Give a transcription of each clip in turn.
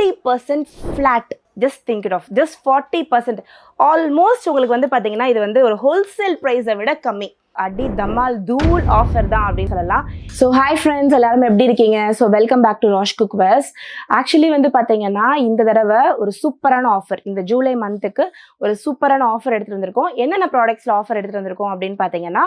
40% flat. Just think it of just 40%. Almost உங்களுக்கு வந்து பார்த்தீங்கன்னா இது வந்து ஒரு ஹோல்சேல் ப்ரைஸை விட கம்மி. அடி தமால் தூள் ஆஃபர் தான் அப்படின்னு சொல்லலாம். ஸோ ஹாய் ஃப்ரெண்ட்ஸ், எல்லாரும் எப்படி இருக்கீங்க? So welcome back to Rash cookwares. Actually வந்து பார்த்தீங்கன்னா இந்த தடவை ஒரு சூப்பரான ஆஃபர், இந்த ஜூலை மந்த்துக்கு ஒரு சூப்பரான ஆஃபர் எடுத்துகிட்டு வந்திருக்கோம். என்னென்ன ப்ராடக்ட்ஸில் ஆஃபர் எடுத்துகிட்டு வந்திருக்கோம் அப்படின்னு பார்த்தீங்கன்னா,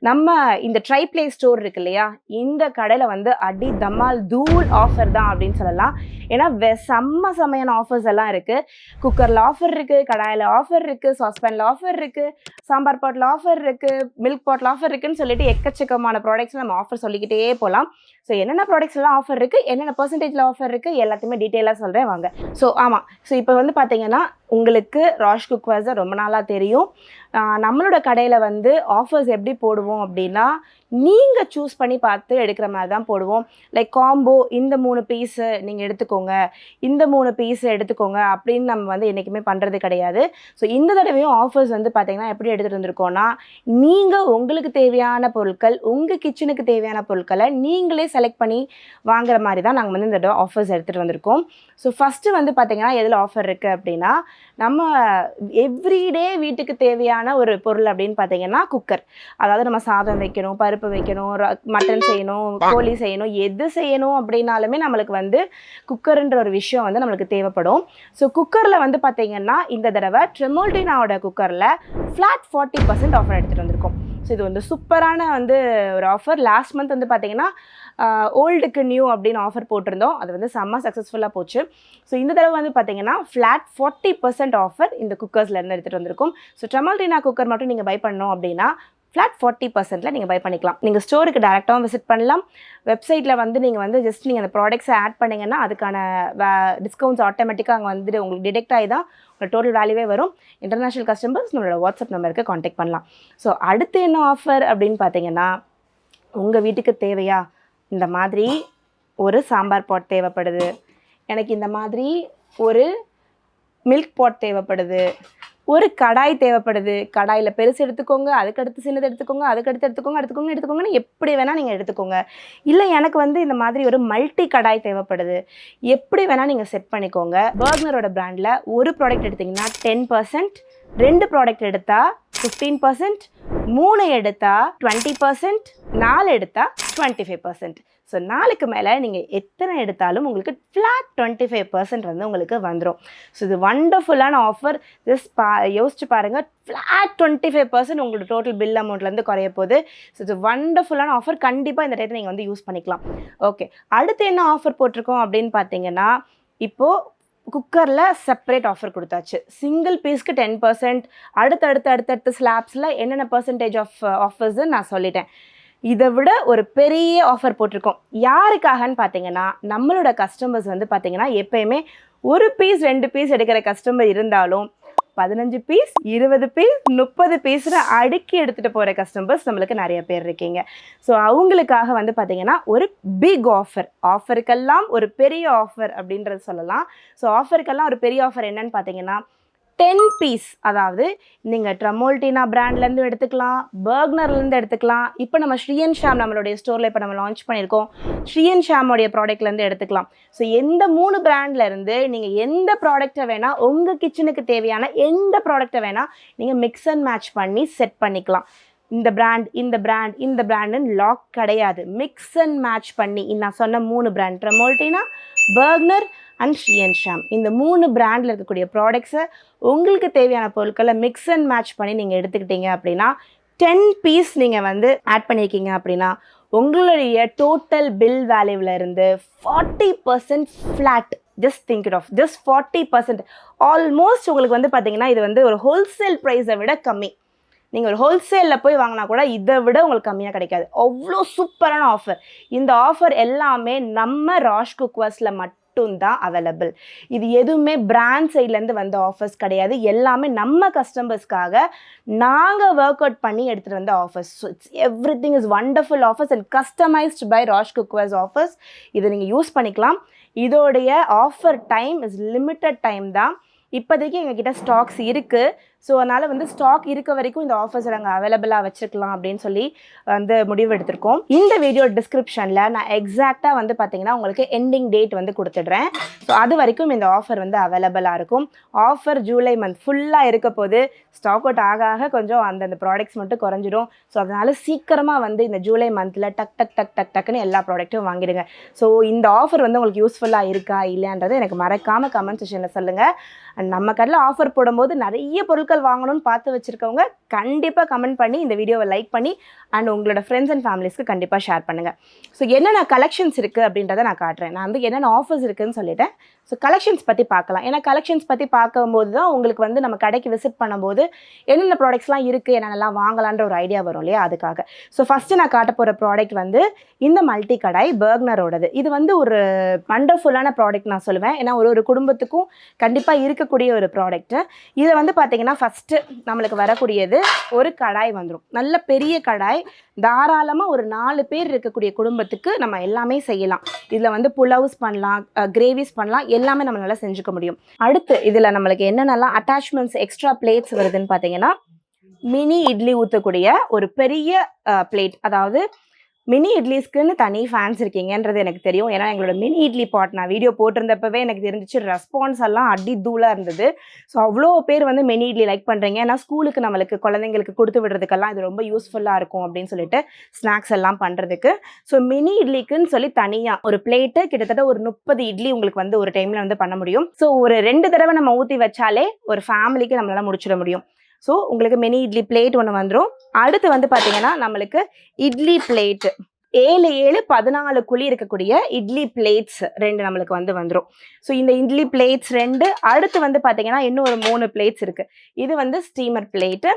நம்ம இந்த ட்ரைப்ளே ஸ்டோர் இருக்கு இல்லையா, இந்த கடையில் வந்து அடி தமால் தூள் ஆஃபர் தான் அப்படின்னு சொல்லலாம். ஏன்னா செம்மையான ஆஃபர்ஸ் எல்லாம் இருக்குது. குக்கரில் ஆஃபர் இருக்குது, கடாயில் ஆஃபர் இருக்குது, சாஸ்பேனில் ஆஃபர் இருக்குது, சாம்பார் பாட்டில் ஆஃபர் இருக்குது, மில்க் பாட்டில் ஆஃபர் இருக்குன்னு சொல்லிட்டு எக்கச்சக்கமான ப்ராடக்ட்ஸ் நம்ம ஆஃபர் சொல்லிக்கிட்டே போகலாம். ஸோ என்னென்ன ப்ராடக்ட்ஸ் எல்லாம் ஆஃபர் இருக்குது, என்னென்ன பர்சன்டேஜில் ஆஃபர் இருக்குது, எல்லாத்தையுமே டீட்டெயிலாக சொல்கிறேன் வாங்க. ஸோ ஆமாம், ஸோ இப்போ வந்து பார்த்தீங்கன்னா உங்களுக்கு ராஷ் குக்வேர்ஸை ரொம்ப நாளாக தெரியும். நம்மளோட கடையில் வந்து ஆஃபர்ஸ் எப்படி போடுவோம் அப்படின்னா, நீங்கள் சூஸ் பண்ணி பார்த்து எடுக்கிற மாதிரி தான் போடுவோம். லைக் காம்போ, இந்த 3 பீஸு நீங்கள் எடுத்துக்கோங்க, இந்த 3 பீஸு எடுத்துக்கோங்க அப்படின்னு நம்ம வந்து என்றைக்குமே பண்ணுறது கிடையாது. ஸோ இந்த தடவையும் ஆஃபர்ஸ் வந்து பார்த்தீங்கன்னா எப்படி எடுத்துகிட்டு வந்திருக்கோன்னா, நீங்கள் உங்களுக்கு தேவையான பொருட்கள், உங்கள் கிச்சனுக்கு தேவையான பொருட்களை நீங்களே செலக்ட் பண்ணி வாங்குற மாதிரி தான் நாங்கள் வந்து இந்த தடவை ஆஃபர்ஸ் எடுத்துகிட்டு வந்திருக்கோம். ஸோ ஃபஸ்ட்டு வந்து பார்த்தீங்கன்னா எதில் ஆஃபர் இருக்குது அப்படின்னா, நம்ம எவ்ரிடே வீட்டுக்கு தேவையான ஒரு பொருள் அப்படின்னு பார்த்தீங்கன்னா குக்கர். அதாவது நம்ம சாதம் வைக்கணும், பருப்பு வைக்கணும், மட்டன் செய்யணும், கோழி செய்யணும், எது செய்யணும் அப்படின்னாலுமே நம்மளுக்கு வந்து குக்கர்ன்ற ஒரு விஷயம் வந்து நம்மளுக்கு தேவைப்படும். ஸோ குக்கரில் வந்து பார்த்தீங்கன்னா இந்த தடவை ட்ரெமோல்டினாவோட குக்கரில் ஃப்ளாட் 40% ஆஃபர் எடுத்துகிட்டு வந்திருக்கோம். ஸோ இது வந்து சூப்பரான வந்து ஒரு ஆஃபர். லாஸ்ட் மந்த் வந்து பார்த்தீங்கன்னா ஓல்டுக்கு நியூ அப்படின்னு ஆஃபர் போட்டிருந்தோம். அது வந்து செம்ம சக்ஸஸ்ஃபுல்லாக போச்சு. ஸோ இந்த தடவை வந்து பார்த்தீங்கன்னா ஃப்ளாட் 40% ஆஃபர் இந்த குக்கர்ஸ்லேருந்து எடுத்துகிட்டு வந்திருக்கும். ஸோ ட்ரெமோல்டினா குக்கர் மட்டும் நீங்கள் பை பண்ணணும் அப்படின்னா ஃப்ளாட் 40%ல் நீங்கள் பை பண்ணிக்கலாம். நீங்கள் ஸ்டோருக்கு டேரெக்டாகவும் விசிட் பண்ணலாம். வெப்சைட்டில் வந்து நீங்கள் வந்து ஜஸ்ட் நீங்கள் அந்த ப்ராடக்ட்ஸை ஆட் பண்ணிங்கன்னா அதுக்கான டிஸ்கவுண்ட்ஸ் ஆட்டோமேட்டிக்காக அங்கே வந்துட்டு உங்களுக்கு டிடெக்ட் ஆகி தான் உங்கள் டோட்டல் வேல்யூவே வரும். இன்டர்நேஷ்னல் கஸ்டமர்ஸ் நம்மளோட வாட்ஸ்அப் நம்பருக்கு காண்டாக்ட் பண்ணலாம். ஸோ அடுத்து என்ன ஆஃபர் அப்படின்னு பார்த்தீங்கன்னா, உங்கள் வீட்டுக்கு தேவையா இந்த மாதிரி ஒரு சாம்பார் பாட் தேவைப்படுது, எனக்கு இந்த மாதிரி ஒரு மில்க் பாட் தேவைப்படுது, ஒரு கடாய் தேவைப்படுது, கடாயில் பெருசு எடுத்துக்கோங்க, அதுக்கடுத்து சின்னது எடுத்துக்கோங்க, அதுக்கடுத்து எடுத்துக்கோங்கன்னு எப்படி வேணால் நீங்கள் எடுத்துக்கோங்க. இல்லை எனக்கு வந்து இந்த மாதிரி ஒரு மல்டி கடாய் தேவைப்படுது, எப்படி வேணால் நீங்கள் செட் பண்ணிக்கோங்க. பர்க்னரோட பிராண்டில் ஒரு ப்ராடக்ட் எடுத்திங்கன்னா 10%, 2 ப்ராடக்ட் எடுத்தால் 15%, 3 எடுத்தால் 20%, 4 எடுத்தால் 25%. ஸோ 4க்கு மேலே நீங்கள் எத்தனை எடுத்தாலும் உங்களுக்கு ஃப்ளாட் 25% வந்து உங்களுக்கு வந்துடும். ஸோ இது வண்டர்ஃபுல்லான ஆஃபர். ஜஸ்ட் யோசிச்சு பாருங்கள், ஃப்ளாட் 25% உங்களோட டோட்டல் பில் அமௌண்ட்லேருந்து குறைய போகுது. ஸோ இது வண்டர்ஃபுல்லான ஆஃபர். கண்டிப்பாக இந்த டேட்டை நீங்கள் வந்து யூஸ் பண்ணிக்கலாம். ஓகே, அடுத்து என்ன ஆஃபர் போட்டிருக்கோம் அப்படின்னு பார்த்தீங்கன்னா, இப்போது குக்கரில் செப்பரேட் ஆஃபர் கொடுத்தாச்சு. சிங்கிள் பீஸ்க்கு 10%, அடுத்தடுத்த ஸ்லாப்ஸில் என்னென்ன பர்சன்டேஜ் ஆஃப் ஆஃபர்ஸ்ன்னு நான் சொல்லிட்டேன். இதை விட ஒரு பெரிய ஆஃபர் போட்டிருக்கோம். யாருக்காகன்னு பார்த்தீங்கன்னா, நம்மளோட கஸ்டமர்ஸ் வந்து பார்த்தீங்கன்னா எப்போயுமே ஒரு பீஸ் 2 பீஸ் எடுக்கிற கஸ்டமர் இருந்தாலும் 15 பீஸ், 20 பீஸ், 30 பீஸ்னு அடுக்கி எடுத்துகிட்டு போகிற கஸ்டமர்ஸ் நம்மளுக்கு நிறைய பேர் இருக்கீங்க. ஸோ அவங்களுக்காக வந்து பார்த்திங்கன்னா ஒரு பிக் ஆஃபர், ஆஃபருக்கெல்லாம் ஒரு பெரிய ஆஃபர் அப்படின்றது சொல்லலாம். ஸோ ஆஃபருக்கெல்லாம் ஒரு பெரிய ஆஃபர் என்னன்னு பார்த்தீங்கன்னா 10 பீஸ், அதாவது நீங்கள் ட்ரெமோல்டினா பிராண்ட்லேருந்து எடுத்துக்கலாம், பர்க்னர்லேருந்து எடுத்துக்கலாம். இப்போ நம்ம ஸ்ரீ அண்ட் ஷாம் நம்மளுடைய ஸ்டோரில் இப்போ நம்ம லான்ச் பண்ணியிருக்கோம், ஸ்ரீ அண்ட் ஷாமோடைய ப்ராடக்ட்லேருந்து எடுத்துக்கலாம். ஸோ எந்த 3 பிராண்ட்லேருந்து நீங்கள் எந்த ப்ராடக்டை வேணால், உங்கள் கிச்சனுக்கு தேவையான எந்த ப்ராடக்டை வேணால் நீங்கள் மிக்ஸ் அண்ட் மேட்ச் பண்ணி செட் பண்ணிக்கலாம். இந்த பிராண்டுன்னு லாக் கிடையாது. மிக்ஸ் அண்ட் மேட்ச் பண்ணி நான் சொன்ன 3 brand, Tramontina, Bergner and Sri and Sam, இந்த 3 பிராண்டில் இருக்கக்கூடிய ப்ராடக்ட்ஸை உங்களுக்கு தேவையான பொருட்களை மிக்ஸ் அண்ட் மேட்ச் பண்ணி நீங்கள் எடுத்துக்கிட்டீங்க அப்படின்னா 10 பீஸ் நீங்கள் வந்து ஆட் பண்ணியிருக்கீங்க அப்படின்னா உங்களுடைய டோட்டல் பில் வேல்யூவிலேருந்து 40% flat. Just think it of just 40%. Almost உங்களுக்கு வந்து பார்த்தீங்கன்னா இது வந்து ஒரு ஹோல்சேல் ப்ரைஸை விட கம்மி. நீங்கள் ஒரு ஹோல்சேலில் போய் வாங்கினா கூட இதை விட உங்களுக்கு கம்மியாக கிடைக்காது. அவ்வளோ சூப்பரான ஆஃபர். இந்த ஆஃபர் எல்லாமே நம்ம ராஷ் குக்வேர்ஸில் மட்டும்தான் அவைலபிள். இது எதுவுமே பிராண்ட் சைட்லேருந்து வந்த ஆஃபர்ஸ் கிடையாது. எல்லாமே நம்ம கஸ்டமர்ஸ்க்காக நாங்கள் ஒர்க் அவுட் பண்ணி எடுத்துகிட்டு வந்த offers. So it's everything is wonderful offers and customised by Rash cookwares offers. இதை நீங்கள் யூஸ் பண்ணிக்கலாம். இதோடைய offer time is limited time தான். இப்போதைக்கு எங்ககிட்ட ஸ்டாக்ஸ் இருக்குது. ஸோ அதனால் வந்து ஸ்டாக் இருக்க வரைக்கும் இந்த ஆஃபர்ஸ் நாங்கள் அவைலபிளாக வச்சுருக்கலாம் அப்படின்னு சொல்லி வந்து முடிவு எடுத்திருக்கோம். இந்த வீடியோ டிஸ்கிரிப்ஷனில் நான் எக்ஸாக்டாக வந்து பார்த்தீங்கன்னா உங்களுக்கு எண்டிங் டேட் வந்து கொடுத்துட்றேன். ஸோ அது வரைக்கும் இந்த ஆஃபர் வந்து அவைலபிளாக இருக்கும். ஆஃபர் ஜூலை மந்த் ஃபுல்லாக இருக்க போது ஸ்டாக் அவுட் ஆக கொஞ்சம் அந்தந்த ப்ராடக்ட்ஸ் மட்டும் குறைஞ்சிடும். ஸோ அதனால் சீக்கிரமாக வந்து இந்த ஜூலை மந்தில் டக்குன்னு எல்லா ப்ராடக்ட்டும் வாங்கிடுங்க. ஸோ இந்த ஆஃபர் வந்து உங்களுக்கு யூஸ்ஃபுல்லாக இருக்கா இல்லையான்றது எனக்கு மறக்காமல் கமெண்ட் செக்ஷனில் சொல்லுங்கள். அண்ட் நம்ம கடையில் ஆஃபர் போடும்போது நிறைய பொருட்கள் வாங்கணும்னு பார்த்து வச்சுருக்கவங்க கண்டிப்பாக கமெண்ட் பண்ணி இந்த வீடியோவை லைக் பண்ணி அண்ட் உங்களோட ஃப்ரெண்ட்ஸ் அண்ட் ஃபேமிலிஸ்க்கு கண்டிப்பாக ஷேர் பண்ணுங்கள். ஸோ என்னென்ன கலெக்ஷன்ஸ் இருக்குது அப்படின்றத நான் காட்டுறேன். நான் வந்து என்னென்ன ஆஃபர்ஸ் இருக்குதுன்னு சொல்லிட்டேன். ஸோ கலெக்ஷன்ஸ் பற்றி பார்க்கலாம். ஏன்னா கலெக்ஷன்ஸ் பற்றி பார்க்கும்போது தான் உங்களுக்கு வந்து நம்ம கடைக்கு விசிட் பண்ணும்போது என்னென்ன ப்ராடக்ட்ஸ்லாம் இருக்குது, என்னென்னலாம் வாங்கலான்ற ஒரு ஐடியா வரும் இல்லையா, அதுக்காக. ஸோ ஃபஸ்ட்டு நான் காட்ட போகிற ப்ராடக்ட் வந்து இந்த மல்டி கடாய் பர்க்னரோடது. இது வந்து ஒரு வண்டர்ஃபுல்லான ப்ராடக்ட் நான் சொல்லுவேன். ஏன்னா ஒரு குடும்பத்துக்கும் கண்டிப்பாக இருக்கக்கூடிய ஒரு ப்ராடக்ட்டு. இதை வந்து பார்த்தீங்கன்னா ஃபஸ்ட்டு நம்மளுக்கு வரக்கூடியது ஒரு கடாய் வந்துடும். நல்ல பெரிய கடாய், தாராளமாக ஒரு 4 பேர் இருக்கக்கூடிய குடும்பத்துக்கு நம்ம எல்லாமே செய்யலாம். இதில் வந்து புலவ்ஸ் பண்ணலாம், கிரேவிஸ் பண்ணலாம், எல்லாமே நம்மளால செஞ்சுக்க முடியும். அடுத்து இதில் நம்மளுக்கு என்னென்னலாம் அட்டாச்மெண்ட்ஸ் எக்ஸ்ட்ரா பிளேட்ஸ் வருதுன்னு பார்த்தீங்கன்னா மினி இட்லி ஊற்றக்கூடிய ஒரு பெரிய பிளேட். அதாவது மினி இட்லிஸ்க்குன்னு தனி ஃபேன்ஸ் இருக்கீங்கன்றது எனக்கு தெரியும். ஏன்னா எங்களோட மினி இட்லி பாட் நான் வீடியோ போட்டிருந்தப்பவே எனக்கு தெரிஞ்சிச்சு. ரெஸ்பான்ஸ் எல்லாம் அடி தூளாக இருந்தது. ஸோ அவ்வளோ பேர் வந்து மினி இட்லி லைக் பண்ணுறீங்க. ஏன்னா ஸ்கூலுக்கு நம்மளுக்கு குழந்தைங்களுக்கு கொடுத்து விடுறதுக்கெல்லாம் இது ரொம்ப யூஸ்ஃபுல்லாக இருக்கும் அப்படின்னு சொல்லிட்டு ஸ்நாக்ஸ் எல்லாம் பண்ணுறதுக்கு. ஸோ மினி இட்லிக்குன்னு சொல்லி தனியாக ஒரு பிளேட்டு கிட்டத்தட்ட ஒரு 30 இட்லி உங்களுக்கு வந்து ஒரு டைமில் வந்து பண்ண முடியும். ஸோ ஒரு 2 தடவை நம்ம ஊற்றி வச்சாலே ஒரு ஃபேமிலிக்கு நம்மளால முடிச்சிட முடியும். ஸோ உங்களுக்கு மினி இட்லி பிளேட் ஒன்று வந்துடும். அடுத்து வந்து பார்த்தீங்கன்னா நம்மளுக்கு இட்லி பிளேட்டு 7 14 குழி இருக்கக்கூடிய இட்லி பிளேட்ஸ் 2 நம்மளுக்கு வந்து வந்துடும். ஸோ இந்த இட்லி பிளேட்ஸ் 2. அடுத்து வந்து பார்த்தீங்கன்னா இன்னும் ஒரு 3 பிளேட்ஸ் இருக்குது. இது வந்து ஸ்டீமர் பிளேட்டு.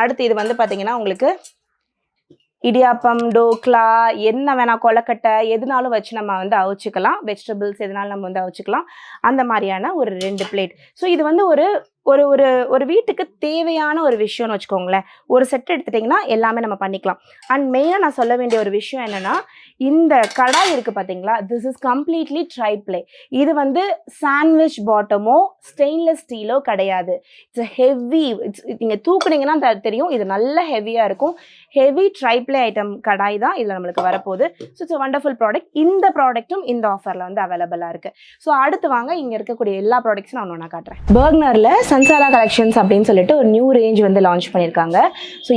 அடுத்து இது வந்து பார்த்தீங்கன்னா உங்களுக்கு இடியாப்பம், டோக்லா, என்ன வேணால் கொலக்கட்டை எதுனாலும் வச்சு நம்ம வந்து அவிச்சிக்கலாம். வெஜிடபிள்ஸ் எதுனாலும் நம்ம வந்து அவிச்சிக்கலாம். அந்த மாதிரியான ஒரு 2 பிளேட். ஸோ இது வந்து ஒரு ஒரு ஒரு ஒரு வீட்டுக்கு தேவையான ஒரு விஷயம்னு வச்சுக்கோங்களேன். ஒரு செட் எடுத்துட்டிங்கன்னா எல்லாமே நம்ம பண்ணிக்கலாம். அண்ட் மெயினாக நான் சொல்ல வேண்டிய ஒரு விஷயம் என்னென்னா, இந்த கடாய் இருக்குது பார்த்தீங்களா, திஸ் இஸ் கம்ப்ளீட்லி ட்ரைப்ளே. இது வந்து சாண்ட்விச் பாட்டமோ ஸ்டெயின்லெஸ் ஸ்டீலோ கிடையாது. It's heavy. நீங்கள் தூக்குனீங்கன்னா தெரியும், இது நல்ல ஹெவியாக இருக்கும். ஹெவி ட்ரைப்ளே ஐட்டம் கடாய் தான் இதில் நம்மளுக்கு வரப்போகுது. So it's wonderful product. இந்த ப்ராடக்ட்டும் இந்த ஆஃபரில் வந்து அவைலபிளாக இருக்குது. ஸோ அடுத்து வாங்க இங்கே இருக்கக்கூடிய எல்லா ப்ராடக்ட்ஸும் நான் ஒன்று காட்டுறேன். பர்க்னரில் சன்சாரா கலெக்ஷன்ஸ் அப்படின்னு சொல்லிட்டு ஒரு நியூ ரேஞ்ச் வந்து லான்ச் பண்ணியிருக்காங்க. ஸோ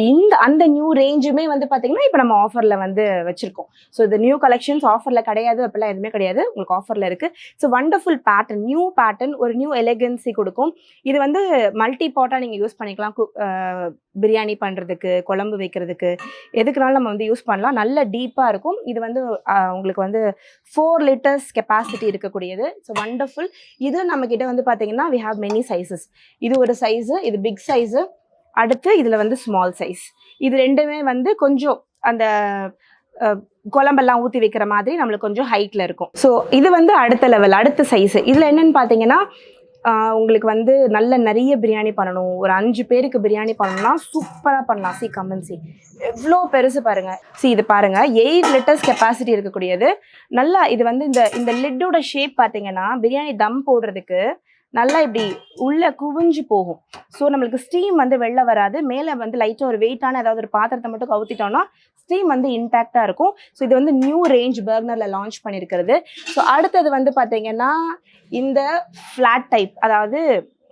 அந்த நியூ ரேஞ்சுமே வந்து பார்த்தீங்கன்னா இப்போ நம்ம ஆஃபரில் வந்து வச்சுருக்கோம். ஸோ இந்த நியூ கலெக்ஷன்ஸ் ஆஃபரில் கிடையாது, அப்படிலாம் எதுவுமே கிடையாது, உங்களுக்கு ஆஃபரில் இருக்குது. So wonderful pattern, new pattern, ஒரு நியூ எலிகன்சி கொடுக்கும். இது வந்து மல்டி பாட்டாக நீங்கள் யூஸ் பண்ணிக்கலாம். பிரியாணி பண்ணுறதுக்கு, குழம்பு வைக்கிறதுக்கு, எதுக்குனாலும் நம்ம வந்து யூஸ் பண்ணலாம். நல்ல டீப்பாக இருக்கும். இது வந்து உங்களுக்கு வந்து 4 லிட்டர்ஸ் கெப்பாசிட்டி இருக்கக்கூடியது. So wonderful. இது நம்மக்கிட்ட வந்து பார்த்தீங்கன்னா வி ஹாவ் மெனி சைஸஸ். இது ஒரு சைஸு, இது பிக் சைஸு. அடுத்து இதில் வந்து ஸ்மால் சைஸ். இது ரெண்டுமே வந்து கொஞ்சம் அந்த குழம்பெல்லாம் ஊற்றி வைக்கிற மாதிரி நம்மளுக்கு கொஞ்சம் ஹைட்டில் இருக்கும். ஸோ இது வந்து அடுத்த லெவல், அடுத்த சைஸு. இதில் என்னென்னு பார்த்தீங்கன்னா உங்களுக்கு வந்து நிறைய பிரியாணி பண்ணணும், ஒரு 5 பேருக்கு பிரியாணி பண்ணணும்னா சூப்பராக பண்ணலாம். கமெண்ட்ஸி எவ்வளோ பெருசு பாருங்கள். இது பாருங்கள், 8 லிட்டர்ஸ் கெப்பாசிட்டி இருக்கக்கூடியது. நல்லா இது வந்து இந்த லிட்டோட ஷேப் பார்த்தீங்கன்னா பிரியாணி தம் போடுறதுக்கு நல்லா இப்படி உள்ளே குவிஞ்சு போகும். ஸோ நம்மளுக்கு ஸ்டீம் வந்து வெளில வராது. மேலே வந்து லைட்டாக ஒரு வெயிட்டான ஏதாவது ஒரு பாத்திரத்தை மட்டும் கவுத்திட்டோம்னா ஸ்டீம் வந்து இன்டாக்டாக இருக்கும். ஸோ இது வந்து நியூ ரேஞ்ச் பர்க்னரில் லான்ச் பண்ணியிருக்கிறது. ஸோ அடுத்தது வந்து பார்த்தீங்கன்னா இந்த ஃப்ளாட் டைப், அதாவது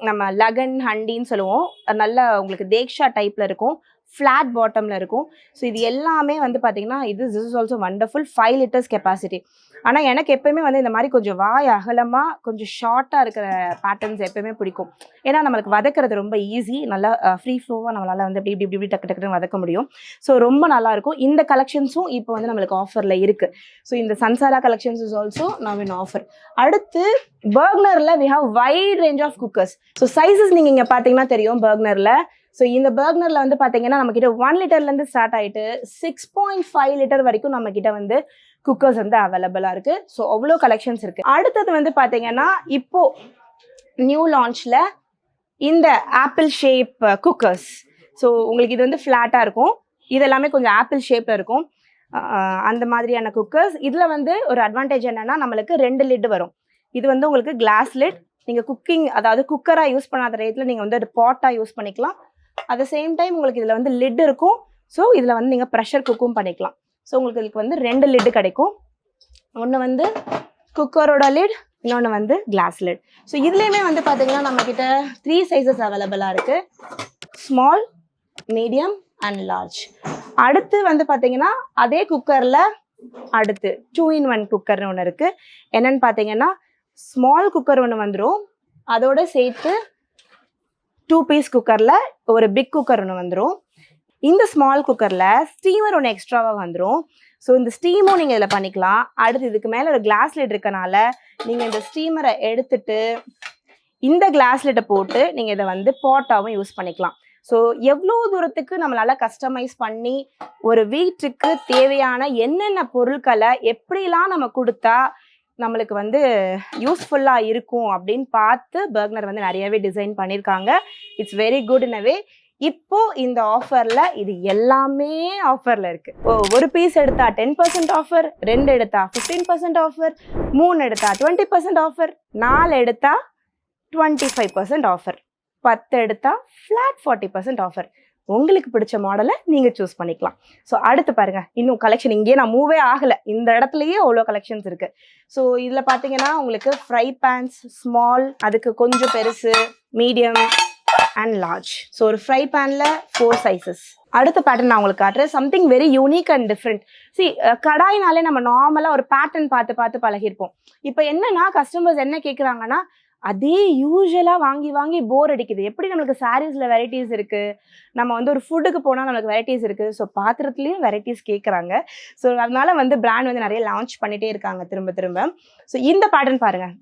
நம்ம லகன் ஹண்டின்னு சொல்லுவோம். நல்லா உங்களுக்கு தேக்ஷா டைப்பில் இருக்கும், ஃப்ளாட் பாட்டமில் இருக்கும். ஸோ இது எல்லாமே வந்து பார்த்தீங்கன்னா this is also wonderful. 5 litres capacity. ஆனால் எனக்கு எப்போயுமே வந்து இந்த மாதிரி கொஞ்சம் வாய் அகலமாக கொஞ்சம் ஷார்ட்டாக இருக்கிற பேட்டர்ன்ஸ் எப்போயுமே பிடிக்கும். ஏன்னா நம்மளுக்கு வதக்கிறது ரொம்ப ஈஸி. நல்லா ஃப்ரீ ஃப்ளோவாக நம்மளால் வந்து இப்படி இப்படி இப்படி டக்கு டக்குன்னு வதக்க முடியும். ஸோ ரொம்ப நல்லாயிருக்கும். இந்த கலெக்ஷன்ஸும் இப்போ வந்து நம்மளுக்கு ஆஃபரில் இருக்குது. ஸோ இந்த Sansara collections is also now in offer. அடுத்து பர்க்னரில் we have wide range of cookers. So sizes நீங்கள் இங்கே பார்த்தீங்கன்னா தெரியும் பர்க்னரில். ஸோ இந்த பர்க்னரில் வந்து பார்த்தீங்கன்னா நம்மக்கிட்ட 1 லிட்டர்லேருந்து ஸ்டார்ட் ஆகிட்டு 6.5 லிட்டர் வரைக்கும் நம்மக்கிட்ட வந்து குக்கர்ஸ் வந்து அவைலபிளாக இருக்குது. ஸோ அவ்வளோ கலெக்ஷன்ஸ் இருக்குது. அடுத்தது வந்து பார்த்தீங்கன்னா இப்போது நியூ லான்ச்சில் இந்த ஆப்பிள் ஷேப் குக்கர்ஸ். ஸோ உங்களுக்கு இது வந்து ஃப்ளாட்டாக இருக்கும், இது எல்லாமே கொஞ்சம் ஆப்பிள் ஷேப்பில் இருக்கும். அந்த மாதிரியான குக்கர்ஸ். இதில் வந்து ஒரு அட்வான்டேஜ் என்னென்னா நம்மளுக்கு 2 லிட் வரும். இது வந்து உங்களுக்கு கிளாஸ் லிட், நீங்கள் குக்கிங் அதாவது குக்கராக யூஸ் பண்ணாத ரேட்டில் நீங்கள் வந்து ஒரு பாட்டாக யூஸ் பண்ணிக்கலாம். அட் த சேம் டைம் உங்களுக்கு இதில் வந்து லிட் இருக்கும். ஸோ இதில் வந்து நீங்கள் ப்ரெஷர் குக்கும் பண்ணிக்கலாம். ஸோ உங்களுக்கு இதுக்கு வந்து 2 லிட்டு கிடைக்கும். ஒன்று வந்து குக்கரோட லிட், இன்னொன்று வந்து கிளாஸ் லிட். ஸோ இதுலேயுமே வந்து பார்த்தீங்கன்னா நம்மக்கிட்ட 3 சைஸஸ் அவைலபிளாக இருக்குது. Small, medium and large. அடுத்து வந்து பார்த்தீங்கன்னா அதே குக்கரில் அடுத்து 2-in-1 குக்கர்னு ஒன்று இருக்குது. என்னென்னு பார்த்தீங்கன்னா ஸ்மால் குக்கர் ஒன்று வந்துடும், அதோட சேர்த்து 2 பீஸ் குக்கரில் ஒரு பிக் குக்கர் ஒன்று வந்துடும். இந்த ஸ்மால் குக்கரில் ஸ்டீமர் ஒன்று எக்ஸ்ட்ராவாக வந்துடும். ஸோ இந்த ஸ்டீமும் நீங்கள் இதில் பண்ணிக்கலாம். அடுத்து இதுக்கு மேலே ஒரு கிளாஸ் லிட் இருக்கனால நீங்கள் இந்த ஸ்டீமரை எடுத்துட்டு இந்த கிளாஸ் லிட்டை போட்டு நீங்கள் இதை வந்து பாட்டாகவும் யூஸ் பண்ணிக்கலாம். ஸோ எவ்வளோ தூரத்துக்கு நம்மளால் கஸ்டமைஸ் பண்ணி ஒரு வீட்டுக்கு தேவையான என்னென்ன பொருட்களை எப்படிலாம் நம்ம கொடுத்தா நம்மளுக்கு வந்து யூஸ்ஃபுல்லாக இருக்கும் அப்படின்னு பார்த்து பர்க்னர் வந்து நிறையவே டிசைன் பண்ணியிருக்காங்க. இட்ஸ் வெரி குட் இன் அ வே. இப்போ இந்த ஆஃபரில் இது எல்லாமே ஆஃபரில் இருக்குது. ஒரு பீஸ் எடுத்தா 10% ஆஃபர், 2 எடுத்தா 15% ஆஃபர், 3 எடுத்தா 20% ஆஃபர், 4 எடுத்தா 25% ஆஃபர், 10 எடுத்தா ஃப்ளாட் 40% ஆஃபர். உங்களுக்கு பிடிச்ச மாடலை நீங்கள் சூஸ் பண்ணிக்கலாம். ஸோ அடுத்து பாருங்கள், இன்னும் கலெக்ஷன் இங்கேயே நான் மூவே ஆகலை, இந்த இடத்துலையே அவ்வளோ கலெக்ஷன்ஸ் இருக்குது. ஸோ இதில் பார்த்தீங்கன்னா உங்களுக்கு ஃப்ரை பேன்ஸ் ஸ்மால், அதுக்கு கொஞ்சம் பெருசு, மீடியம் அண்ட் லார்ஜ். ஸோ ஒரு ஃப்ரை பேனில் 4 சைஸஸ். அடுத்த பேட்டர்ன் நான் உங்களுக்கு காட்டுறேன். Something very unique and different. கடாயினாலே நம்ம நார்மலாக ஒரு பேட்டர்ன் பார்த்து பழகிருப்போம். இப்போ என்னன்னா கஸ்டமர்ஸ் என்ன கேட்குறாங்கன்னா, அதே யூஸ்வலாக வாங்கி வாங்கி போர் அடிக்குது. எப்படி நம்மளுக்கு சாரீஸில் வெரைட்டிஸ் இருக்குது, நம்ம வந்து ஒரு ஃபுட்டுக்கு போனால் நம்மளுக்கு வெரைட்டிஸ் இருக்குது. ஸோ பாத்திரத்துலேயும் வெரைட்டிஸ் கேட்குறாங்க. ஸோ அதனால வந்து பிராண்ட் வந்து நிறைய லான்ச் பண்ணிகிட்டே இருக்காங்க திரும்ப. ஸோ இந்த பேட்டர்ன் பாருங்கள்,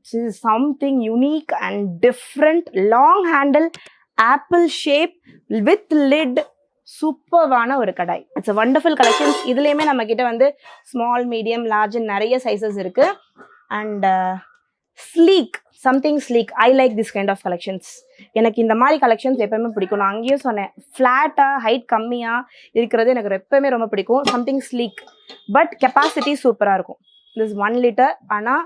something unique and different. Long handle, apple shape with lid, சூப்பர்வான ஒரு கடாய். It's a wonderful collections. இதுலேயுமே நம்ம கிட்ட வந்து ஸ்மால், மீடியம், லார்ஜ் நிறைய சைஸஸ் இருக்குது. And sleek, something sleek. I like this kind of collections. எனக்கு இந்த மாதிரி கலெக்ஷன்ஸ் எப்பவுமே பிடிக்கும். நான் அங்கேயும் சொன்னேன், ஃப்ளாட்டாக ஹைட் கம்மியாக இருக்கிறது எனக்கு எப்பவுமே ரொம்ப பிடிக்கும். சம்திங் ஸ்லீக் பட் கெப்பாசிட்டி சூப்பராக இருக்கும். திஸ் 1 லிட்டர், ஆனால்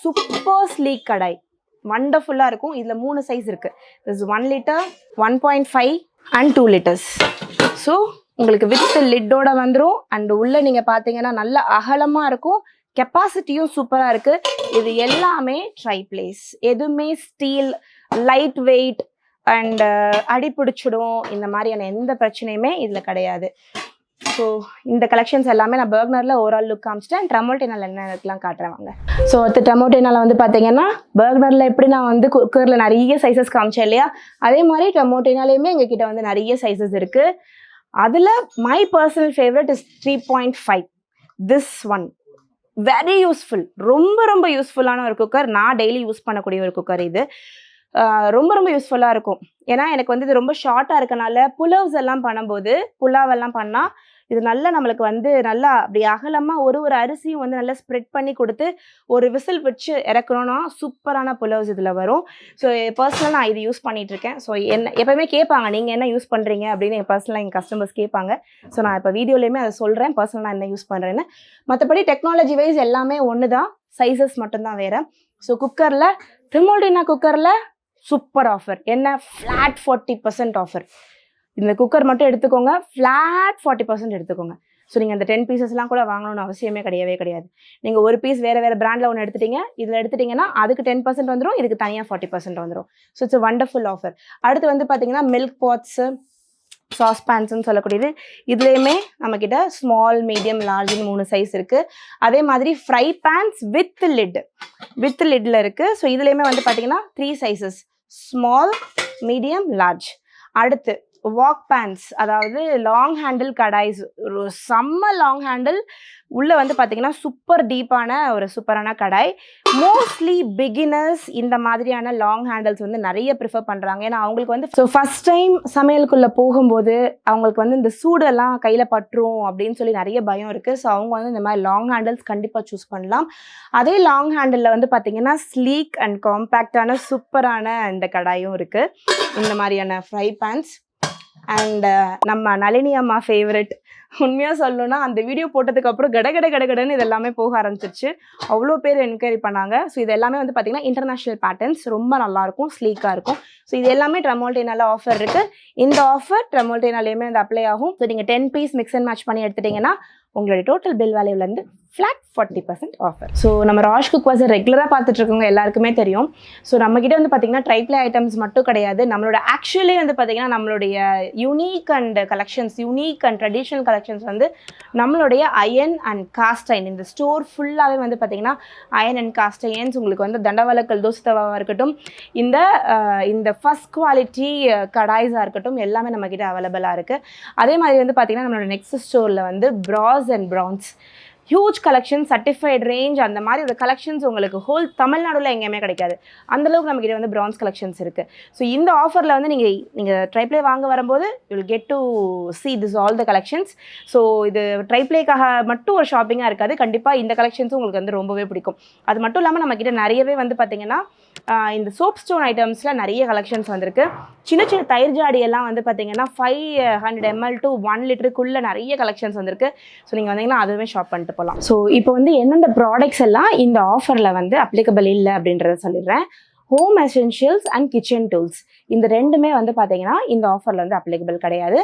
சூப்பர் ஸ்லீக் கடாய், வண்டர்ஃபுல்லாக இருக்கும். இதில் 3 சைஸ் இருக்குது. This 1 litre, 1.5 and 2 litres. So உங்களுக்கு வித் லிட்டோட வந்துடும். அண்ட் உள்ளே நீங்கள் பார்த்தீங்கன்னா நல்ல அகலமாக இருக்கும், கெப்பாசிட்டியும் சூப்பராக இருக்குது. இது எல்லாமே ட்ரை பிளேஸ், எதுவுமே ஸ்டீல், லைட் வெயிட் அண்ட் அடி பிடிச்சிடும், இந்த மாதிரியான எந்த பிரச்சனையுமே இதில் கிடையாது. ஸோ இந்த கலெக்ஷன்ஸ் எல்லாமே நான் பர்க்னரில் ஓவரால் லுக் காமிச்சிட்டேன். ட்ரமோட்டினால் என்னென்னலாம் காட்டுறேன் வாங்க. ஸோ அடுத்து ட்ரமோட்டினால் வந்து பார்த்தீங்கன்னா பர்க்னரில் எப்படி நான் வந்து குக்கரில் நிறைய சைஸஸ் காமிச்சேன் இல்லையா, அதே மாதிரி ட்ரமோட்டினாலேயுமே எங்ககிட்ட வந்து நிறைய சைஸஸ் இருக்குது. அதில் my personal favourite is 3.5. This one very useful, ரொம்ப யூஸ்ஃபுல்லான ஒரு குக்கர். நான் டெய்லி யூஸ் பண்ணக்கூடிய ஒரு குக்கர் இது. ரொம்ப யூஸ்ஃபுல்லாக இருக்கும். ஏன்னா எனக்கு வந்து இது ரொம்ப ஷார்ட்டாக இருக்கனால புலாவ்ஸ் எல்லாம் பண்ணும்போது, புலாவெல்லாம் பண்ணால் இது நல்லா நம்மளுக்கு வந்து நல்லா அப்படி அகலமாக ஒரு அரிசியும் வந்து நல்லா ஸ்ப்ரெட் பண்ணி கொடுத்து ஒரு விசில் வச்சு இறக்கணும்னா சூப்பரான புலாவ்ஸ் இதில் வரும். ஸோ பர்சனலாக நான் இது யூஸ் பண்ணிகிட்ருக்கேன். ஸோ என்ன எப்போவுமே கேட்பாங்க, நீங்கள் என்ன யூஸ் பண்ணுறீங்க அப்படின்னு பர்சனலாக எங்கள் கஸ்டமர்ஸ் கேட்பாங்க. ஸோ நான் இப்போ வீடியோலையுமே அதை சொல்கிறேன், பர்சனலாக என்ன யூஸ் பண்ணுறேன்னு. மற்றபடி டெக்னாலஜி வைஸ் எல்லாமே ஒன்று தான், சைஸஸ் மட்டும்தான் வேறு. ஸோ குக்கரில் ட்ரமோட்டினா குக்கரில் சூப்பர் ஆஃபர். என்ன, ஃப்ளாட் 40% ஆஃபர். இந்த குக்கர் மட்டும் எடுத்துக்கோங்க, ஃப்ளாட் 40% எடுத்துக்கோங்க. ஸோ நீங்கள் அந்த 10 பீசஸ்லாம் கூட வாங்கணும்னு அவசியமே கிடையாது. நீங்கள் ஒரு பீஸ் வேறு பிராண்டில் ஒன்று எடுத்துட்டீங்க, இதில் எடுத்துட்டிங்கன்னா அதுக்கு 10% வந்துடும், இதுக்கு தனியாக 40% வந்துடும். So it's wonderful offer. அடுத்து வந்து பார்த்தீங்கன்னா மில்க் பாட்ஸு, சாஸ் பேன்ஸ்ன்னு சொல்லக்கூடியது. இதுலேயுமே நம்மக்கிட்ட ஸ்மால், மீடியம், லார்ஜ்னு 3 சைஸ் இருக்குது. அதே மாதிரி ஃப்ரை பேன்ஸ் வித் லிட்டில் இருக்குது. ஸோ இதுலேயுமே வந்து பார்த்தீங்கன்னா 3 சைஸஸ், ஸ்மால், மீடியம், லார்ஜ். அடுத்து வாக் பேன்ஸ், அதாவது லாங் ஹேண்டில் கடாய்ஸ், ஒரு செம்ம லாங் ஹேண்டில். உள்ளே வந்து பார்த்தீங்கன்னா சூப்பர் டீப்பான ஒரு சூப்பரான கடாய். மோஸ்ட்லி பிகினர்ஸ் இந்த மாதிரியான லாங் ஹேண்டில்ஸ் வந்து நிறைய ப்ரிஃபர் பண்ணுறாங்க. ஏன்னா அவங்களுக்கு வந்து ஃபர்ஸ்ட் டைம் சமையலுக்குள்ளே போகும்போது அவங்களுக்கு வந்து இந்த சூடெல்லாம் கையில் பட்டுரும் அப்படின்னு சொல்லி நிறைய பயம் இருக்குது. ஸோ அவங்க வந்து இந்த மாதிரி லாங் ஹேண்டில்ஸ் கண்டிப்பாக சூஸ் பண்ணலாம். அதே லாங் ஹேண்டிலில் வந்து பார்த்தீங்கன்னா ஸ்லீக் அண்ட் காம்பேக்டான சூப்பரான இந்த கடாயும் இருக்குது. இந்த மாதிரியான ஃப்ரை பேன்ஸ் அண்ட் நம்ம நளினி அம்மா ஃபேவரட். உண்மையாக சொல்லணும்னா அந்த வீடியோ போட்டதுக்கப்புறம் கடன்னு இது எல்லாமே போக ஆரம்பிச்சிருச்சு. அவ்வளோ பேர் என்கொயரி பண்ணாங்க. ஸோ இது எல்லாமே வந்து பார்த்திங்கன்னா இன்டர்நேஷ்னல் பேட்டர்ன்ஸ், ரொம்ப நல்லாயிருக்கும், ஸ்லீக்காக இருக்கும். ஸோ இது எல்லாமே ட்ரமோல்டேனால ஆஃபர் இருக்குது. இந்த ஆஃபர் ட்ரமோல்டேனாலேயுமே வந்து அப்ளை ஆகும். ஸோ நீங்கள் 10 பீஸ் மிக்ஸ் அண்ட் மேட்ச் பண்ணி எடுத்துட்டிங்கன்னா உங்களுடைய டோட்டல் பில் வேல்யூலேருந்து ஃப்ளாட் 40% ஆஃபர். ஸோ நம்ம ராஷ் குக்வாஸை ரெகுலராக பார்த்துட்டு இருக்கவங்க எல்லாருக்குமே தெரியும். ஸோ நம்மக்கிட்ட வந்து பார்த்திங்கன்னா ட்ரைப்ளே ஐட்டம்ஸ் மட்டும் கிடையாது, நம்மளோட ஆக்சுவலி வந்து பார்த்திங்கன்னா நம்மளுடைய unique and collections, unique and traditional collections வந்து நம்மளுடைய அயன் அண்ட் காஸ்ட் அயன், இந்த ஸ்டோர் ஃபுல்லாகவே வந்து பார்த்திங்கன்னா அயன் அண்ட் காஸ்ட் அயன்ஸ். உங்களுக்கு வந்து தண்டவாளக்கல் தோசை தவாவாக இருக்கட்டும், இந்த ஃபஸ்ட் குவாலிட்டி கடாய்ஸாக இருக்கட்டும், எல்லாமே நம்மக்கிட்ட அவைலபிளாக இருக்குது. அதே மாதிரி வந்து பார்த்திங்கன்னா நம்மளோட நெக்ஸ்ட் ஸ்டோரில் வந்து brass and bronze, huge collection, certified range, அந்த மாதிரி ஒரு கலெக்ஷன்ஸ் உங்களுக்கு ஹோல் தமிழ்நாடுல எங்கேயுமே கிடைக்காது. அந்தளவுக்கு நம்மக்கிட்ட வந்து பிரான்ஸ் கலெக்ஷன்ஸ் இருக்குது. ஸோ இந்த ஆஃபரில் வந்து நீங்கள் ட்ரைப்ளே வாங்க வரும்போது you will get to see this all the collections. So இது ட்ரைப்ளேக்காக மட்டும் ஒரு ஷாப்பிங்காக இருக்காது, கண்டிப்பாக இந்த கலெக்ஷன்ஸும் உங்களுக்கு வந்து ரொம்பவே பிடிக்கும். அது மட்டும் இல்லாமல் நம்மக்கிட்ட நிறையவே வந்து பார்த்திங்கன்னா இந்த சோப் ஸ்டோன் ஐட்டம்ஸில் நிறைய கலெக்ஷன்ஸ் வந்திருக்கு. சின்ன சின்ன தயிர் ஜாடியெல்லாம் வந்து பார்த்திங்கன்னா 500 ml to 1 லிட்டருக்குள்ளே நிறைய கலெக்ஷன்ஸ் வந்திருக்கு. ஸோ நீங்கள் வந்தீங்கன்னா அதுவுமே ஷாப் பண்ணிட்டு போகலாம். ஸோ இப்போ வந்து எந்தெந்த ப்ராடக்ட்ஸ் எல்லாம் இந்த ஆஃபரில் வந்து அப்ளிகபிள் இல்லை அப்படின்றத சொல்லிடுறேன். Home essentials and kitchen tools, இந்த ரெண்டுமே வந்து பார்த்தீங்கன்னா இந்த ஆஃபரில் வந்து அப்ளிகபிள் கிடையாது.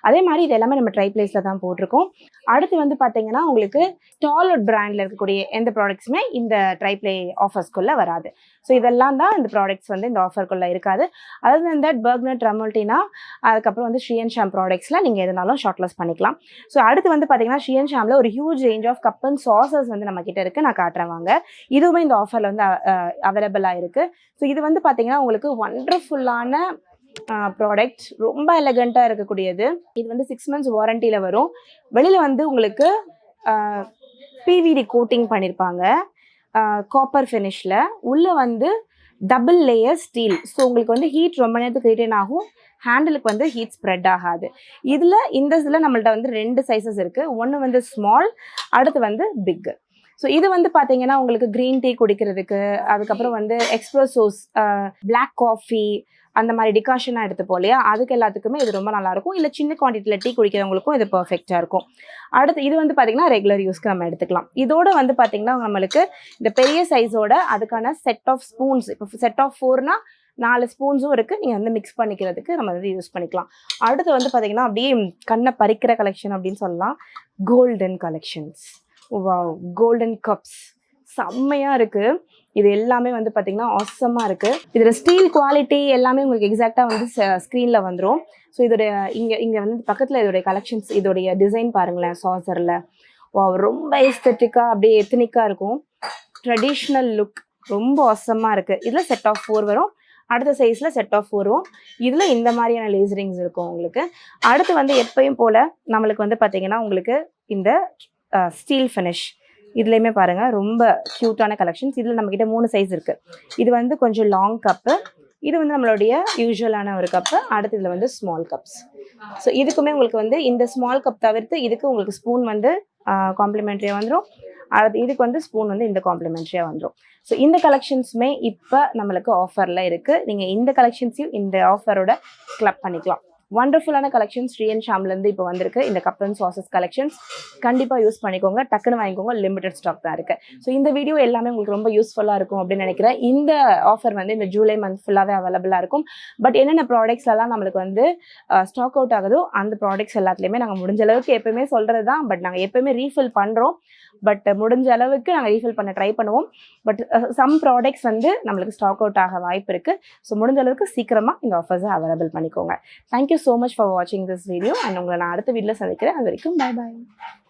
அதே மாதிரி இது எல்லாமே நம்ம ட்ரைப்ளேஸில் தான் போட்டிருக்கோம். அடுத்து வந்து பார்த்தீங்கன்னா உங்களுக்கு ஸ்டாலர்ட் பிராண்டில் இருக்கக்கூடிய எந்த ப்ராடக்ட்ஸுமே இந்த ட்ரைப்ளே ஆஃபர்ஸ்குள்ளே வராது. ஸோ இதெல்லாம் தான் இந்த ப்ராடக்ட்ஸ் வந்து இந்த ஆஃபருக்குள்ளே இருக்காது. அதர் தென் தட் பர்க்னர், ட்ரமோல்டினா, அதுக்கப்புறம் வந்து ஷியன் ஷாம் ப்ராடக்ட்ஸில் நீங்கள் எதுனாலும் ஷார்ட்லெஸ் பண்ணிக்கலாம். ஸோ அடுத்து வந்து பார்த்தீங்கன்னா ஷியன் ஷாமில் ஒரு huge range half cup and sauces வந்து நம்ம கிட்ட இருக்குது, நான் காட்டுறேன் வாங்க. இதுவுமே இந்த ஆஃபரில் வந்து அவைலபிளாக இருக்குது. ஸோ இது வந்து பார்த்தீங்கன்னா உங்களுக்கு ஒண்டர்ஃபுல்லான ப்ராடக்ட், ரொம்ப எலகண்ட்டாக இருக்கக்கூடியது. இது வந்து 6 months வாரண்டியில் வரும். வெளியில் வந்து உங்களுக்கு பிவிடி கோட்டிங் பண்ணியிருப்பாங்க காப்பர் ஃபினிஷில், உள்ளே வந்து டபுள் லேயர் ஸ்டீல். ஸோ உங்களுக்கு வந்து ஹீட் ரொம்ப நேரத்துக்கு ரிட்டைன் ஆகும், ஹேண்டிலுக்கு வந்து ஹீட் ஸ்ப்ரெட் ஆகாது. இந்த இதில் நம்மள்ட்ட வந்து 2 சைஸஸ் இருக்குது. ஒன்று வந்து ஸ்மால், அடுத்து வந்து பிக். ஸோ இது வந்து பார்த்தீங்கன்னா உங்களுக்கு க்ரீன் டீ குடிக்கிறதுக்கு, அதுக்கப்புறம் வந்து எக்ஸ்ப்ரெஸோஸ், பிளாக் காஃபி, அந்த மாதிரி டிகாஷனாக எடுத்துப்போம் இல்லையா, அதுக்கு எல்லாத்துக்குமே இது ரொம்ப நல்லாயிருக்கும். இல்லை சின்ன குவான்டிட்டியில் டீ குடிக்கிறவங்களுக்கும் இது பர்ஃபெக்டாக இருக்கும். அடுத்து இது வந்து பார்த்திங்கன்னா ரெகுலர் யூஸ்க்கு நம்ம எடுத்துக்கலாம். இதோட வந்து பார்த்திங்கன்னா நம்மளுக்கு இந்த பெரிய சைஸோட அதுக்கான செட் ஆஃப் ஸ்பூன்ஸ், இப்போ செட் ஆஃப் 4னா 4 ஸ்பூன்ஸும் இருக்குது, நீங்கள் வந்து மிக்ஸ் பண்ணிக்கிறதுக்கு நம்ம வந்து யூஸ் பண்ணிக்கலாம். அடுத்து வந்து பார்த்திங்கன்னா அப்படியே கண்ணை பறிக்கிற கலெக்ஷன் அப்படின்னு சொல்லலாம், golden collections. Wow, golden cups செம்மையாக இருக்குது. இது எல்லாமே வந்து பார்த்திங்கன்னா ஆசமாக இருக்குது. இதில் ஸ்டீல் குவாலிட்டி எல்லாமே உங்களுக்கு எக்ஸாக்டாக வந்து ஸ்க்ரீனில் வந்துடும். ஸோ இதோடைய இங்கே வந்து பக்கத்தில் இதோடைய கலெக்ஷன்ஸ், இதோடைய டிசைன் பாருங்களேன், சாசரில் வாவ், ரொம்ப எஸ்தெட்டிக்காக அப்படியே எத்தனிக்காக இருக்கும். ட்ரெடிஷ்னல் லுக் ரொம்ப ஆசமாக இருக்குது. இதில் செட் ஆஃப் 4 வரும், அடுத்த சைஸில் செட் ஆஃப் 4 வரும். இதில் இந்த மாதிரியான லேசரிங்ஸ் இருக்கும் உங்களுக்கு. அடுத்து வந்து எப்பயும் போல் நம்மளுக்கு வந்து பார்த்திங்கன்னா உங்களுக்கு இந்த ஸ்டீல் ஃபினிஷ், இதுலேயுமே பாருங்கள் ரொம்ப க்யூட்டான கலெக்ஷன்ஸ். இதில் நம்மக்கிட்ட 3 சைஸ் இருக்குது. இது வந்து கொஞ்சம் லாங் கப்பு, இது வந்து நம்மளுடைய யூஸ்வலான ஒரு கப்பு, அடுத்து இதில் வந்து ஸ்மால் கப்ஸ். ஸோ இதுக்குமே உங்களுக்கு வந்து இந்த ஸ்மால் கப் தவிர்த்து இதுக்கு உங்களுக்கு ஸ்பூன் வந்து காம்ப்ளிமெண்ட்ரியாக வந்துடும். அடுத்து இதுக்கு வந்து ஸ்பூன் வந்து இந்த காம்ப்ளிமெண்ட்ரியாக வந்துடும். ஸோ இந்த கலெக்ஷன்ஸுமே இப்போ நம்மளுக்கு ஆஃபரில் இருக்குது. நீங்கள் இந்த கலெக்ஷன்ஸையும் இந்த ஆஃபரோட கிளப் பண்ணிக்கலாம். வண்டர்ஃபுல்லான கலெக்ஷன்ஸ் ஷியன் ஷாம்லேருந்து இப்போ வந்திருக்கு. இந்த கப் அண்ட் சாசஸ் கலெக்ஷன்ஸ் கண்டிப்பாக யூஸ் பண்ணிக்கோங்க, டக்குன்னு வாங்கிக்கோங்க, லிமிடெட் ஸ்டாக் தான் இருக்குது. ஸோ இந்த வீடியோ எல்லாமே உங்களுக்கு ரொம்ப யூஸ்ஃபுல்லாக இருக்கும் அப்படின்னு நினைக்கிறேன். இந்த ஆஃபர் வந்து இந்த ஜூலை மந்த் ஃபுல்லாகவே அவைலபிளாக இருக்கும். பட் என்னென்ன ப்ராடக்ட்ஸ்லாம் நம்மளுக்கு வந்து ஸ்டாக் அவுட் ஆகுதோ அந்த ப்ராடக்ட்ஸ் எல்லாத்துலேயுமே நாங்கள் முடிஞ்ச அளவுக்கு எப்போயுமே சொல்கிறது தான், பட் நாங்கள் எப்போயுமே ரீஃபில் பண்ணுறோம். பட் முடிஞ்ச அளவுக்கு நாங்கள் ரீஃபில் பண்ண ட்ரை பண்ணுவோம். பட் சம் ப்ராடக்ட்ஸ் வந்து நம்மளுக்கு ஸ்டாக் அவுட் ஆக வாய்ப்பு இருக்குது. ஸோ முடிஞ்ச அளவுக்கு சீக்கிரமாக இந்த ஆஃபர்ஸை அவைலபிள் பண்ணிக்கோங்க. தேங்க்யூ ஸோ மச் ஃபார் வாட்சிங் திஸ் வீடியோ. அண்ட் உங்களை நான் அடுத்த வீடியோவில் சந்திக்கிறேன். அது வரைக்கும் பை பாய்.